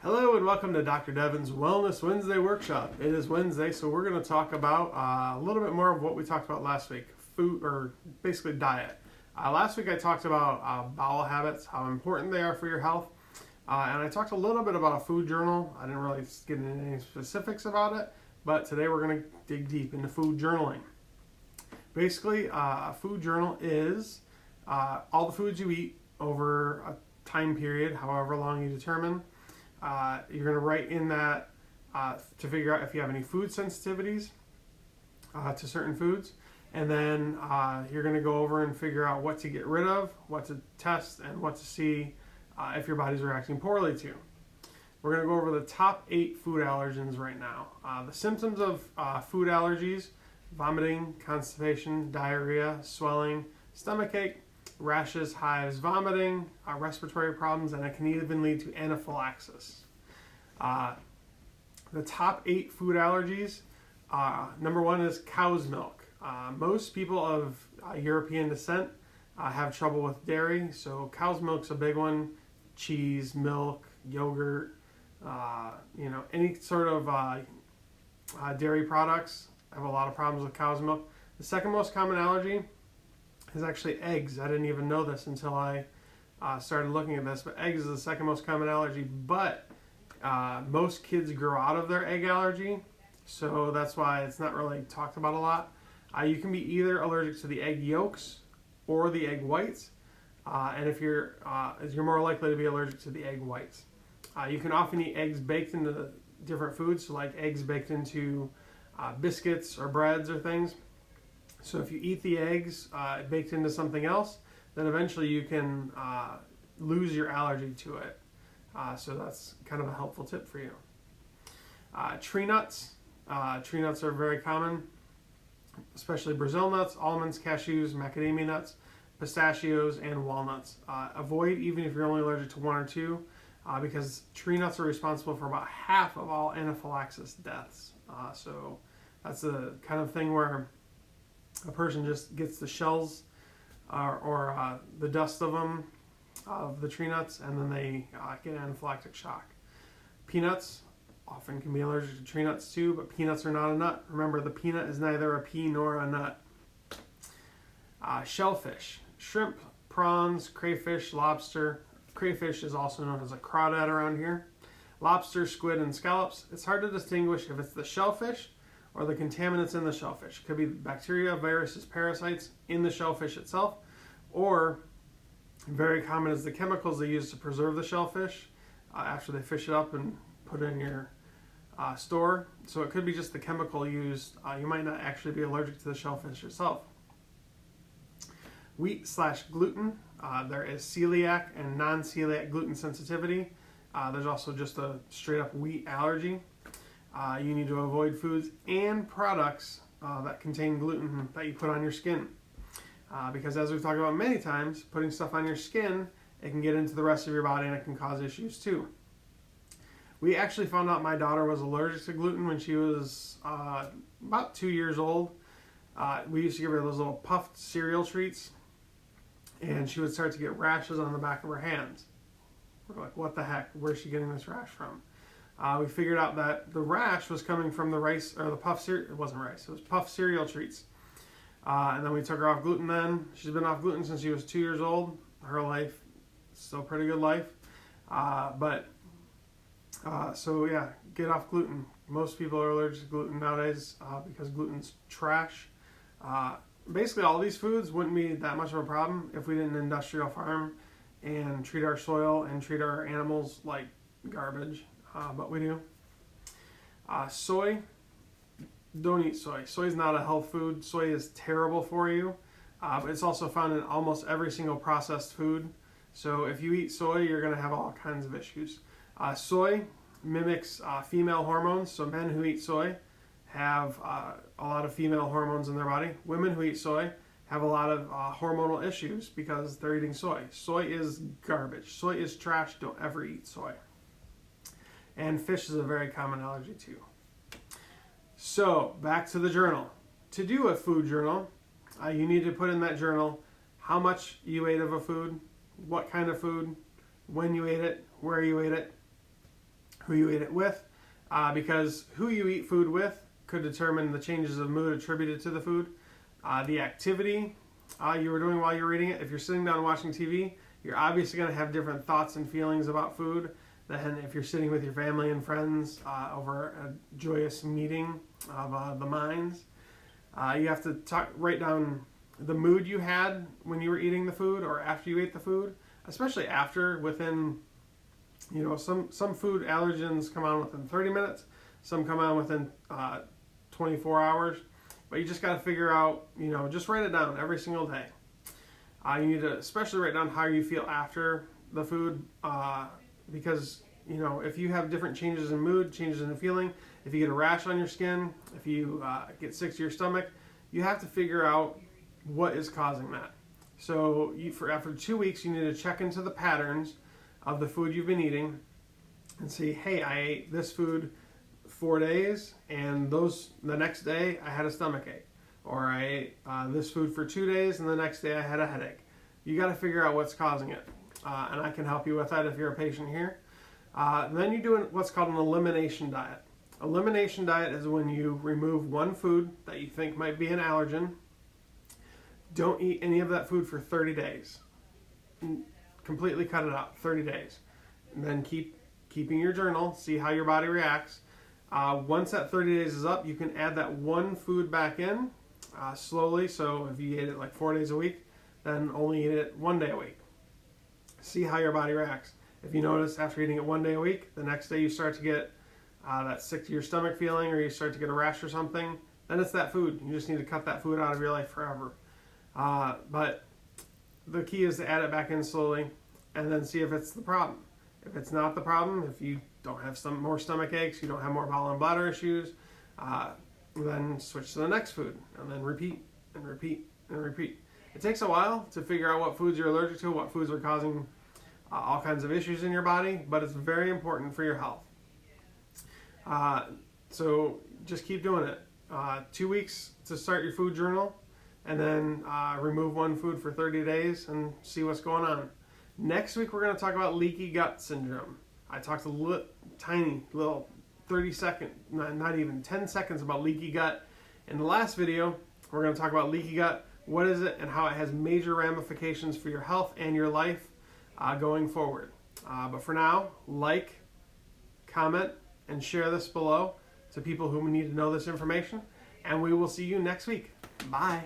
Hello and welcome to Dr. Devin's Wellness Wednesday workshop. It is Wednesday, so we're going to talk about a little bit more of what we talked about last week, food, or basically diet. Last week I talked about bowel habits, how important they are for your health, and I talked a little bit about a food journal. I didn't really get into any specifics about it, but today we're going to dig deep into food journaling. Basically, a food journal is all the foods you eat over a time period, however long you determine. You're going to write in that to figure out if you have any food sensitivities to certain foods. And then you're going to go over and figure out what to get rid of, what to test, and what to see if your body's reacting poorly to. We're going to go over the top 8 food allergens right now. The symptoms of food allergies: vomiting, constipation, diarrhea, swelling, stomachache, rashes, hives, vomiting, respiratory problems, and it can even lead to anaphylaxis. The top 8 food allergies, number 1 is cow's milk. Most people of European descent have trouble with dairy, so cow's milk's a big one. Cheese, milk, yogurt, any sort of dairy products have a lot of problems with cow's milk. The second most common allergy is actually eggs. I didn't even know this until I started looking at this, but eggs is the second most common allergy, but most kids grow out of their egg allergy, so that's why it's not really talked about a lot. You can be either allergic to the egg yolks or the egg whites, and if you're more likely to be allergic to the egg whites. You can often eat eggs baked into different foods, so like eggs baked into biscuits or breads or things. So if you eat the eggs baked into something else, then eventually you can lose your allergy to it. So that's kind of a helpful tip for you. Tree nuts. Tree nuts are very common, especially Brazil nuts, almonds, cashews, macadamia nuts, pistachios, and walnuts. Avoid even if you're only allergic to 1 or 2, because tree nuts are responsible for about half of all anaphylaxis deaths. So that's the kind of thing where a person just gets the shells or the dust of them, of the tree nuts, and then they get anaphylactic shock. Peanuts often can be allergic to tree nuts too, but peanuts are not a nut. Remember, the peanut is neither a pea nor a nut. Shellfish, shrimp, prawns, crayfish, lobster. Crayfish is also known as a crawdad around here. Lobster, squid, and scallops. It's hard to distinguish if it's the shellfish or the contaminants in the shellfish. It could be bacteria, viruses, parasites in the shellfish itself, or very common is the chemicals they use to preserve the shellfish after they fish it up and put it in your store. So it could be just the chemical used. You might not actually be allergic to the shellfish itself. Wheat/gluten. There is celiac and non-celiac gluten sensitivity. There's also just a straight up wheat allergy. You need to avoid foods and products that contain gluten that you put on your skin. Because as we've talked about many times, putting stuff on your skin, it can get into the rest of your body and it can cause issues too. We actually found out my daughter was allergic to gluten when she was about 2 years old. We used to give her those little puffed cereal treats, and she would start to get rashes on the back of her hands. We're like, what the heck? Where's she getting this rash from? We figured out that the rash was coming from the rice, or the puff cereal. It wasn't rice, it was puff cereal treats. And then we took her off gluten then. She's been off gluten since she was 2 years old. Her life, still pretty good life. So yeah, get off gluten. Most people are allergic to gluten nowadays because gluten's trash. Basically all these foods wouldn't be that much of a problem if we didn't industrial farm and treat our soil and treat our animals like garbage. But we do. Soy. Don't eat soy. Soy is not a health food. Soy is terrible for you. But it's also found in almost every single processed food. So if you eat soy, you're going to have all kinds of issues. Soy mimics female hormones. So men who eat soy have a lot of female hormones in their body. Women who eat soy have a lot of hormonal issues because they're eating soy. Soy is garbage. Soy is trash. Don't ever eat soy. And fish is a very common allergy too. So, back to the journal. To do a food journal, you need to put in that journal how much you ate of a food, what kind of food, when you ate it, where you ate it, who you eat it with, because who you eat food with could determine the changes of mood attributed to the food. The activity you were doing while you were eating it. If you're sitting down watching TV, you're obviously going to have different thoughts and feelings about food than if you're sitting with your family and friends over a joyous meeting of the minds. You have to write down the mood you had when you were eating the food or after you ate the food, especially after. Within, some food allergens come on within 30 minutes, some come on within 24 hours, but you just got to figure out, just write it down every single day. You need to especially write down how you feel after the food, because, if you have different changes in mood, changes in the feeling, if you get a rash on your skin, if you get sick to your stomach, you have to figure out what is causing that. So after 2 weeks, you need to check into the patterns of the food you've been eating and see, hey, I ate this food 4 days, and the next day I had a stomach ache. Or I ate this food for 2 days, and the next day I had a headache. You got to figure out what's causing it. And I can help you with that if you're a patient here. Then you do what's called an elimination diet. Elimination diet is when you remove one food that you think might be an allergen. Don't eat any of that food for 30 days. Completely cut it out, 30 days. And then keeping your journal, see how your body reacts. Once that 30 days is up, you can add that one food back in slowly. So if you ate it like 4 days a week, then only eat it 1 day a week. See how your body reacts. If you notice after eating it 1 day a week, the next day you start to get that sick to your stomach feeling, or you start to get a rash or something, then it's that food. You just need to cut that food out of your life forever. But the key is to add it back in slowly and then see if it's the problem. If it's not the problem, if you don't have some more stomach aches, you don't have more bowel and bladder issues, then switch to the next food and then repeat and repeat and repeat. It takes a while to figure out what foods you're allergic to, what foods are causing all kinds of issues in your body, but it's very important for your health. So just keep doing it. 2 weeks to start your food journal, and then remove one food for 30 days and see what's going on. Next week, we're going to talk about leaky gut syndrome. I talked a tiny little 30 second, not even 10 seconds about leaky gut. In the last video, we're going to talk about leaky gut, what is it, and how it has major ramifications for your health and your life going forward. But for now, like, comment, and share this below to people who need to know this information. And we will see you next week. Bye.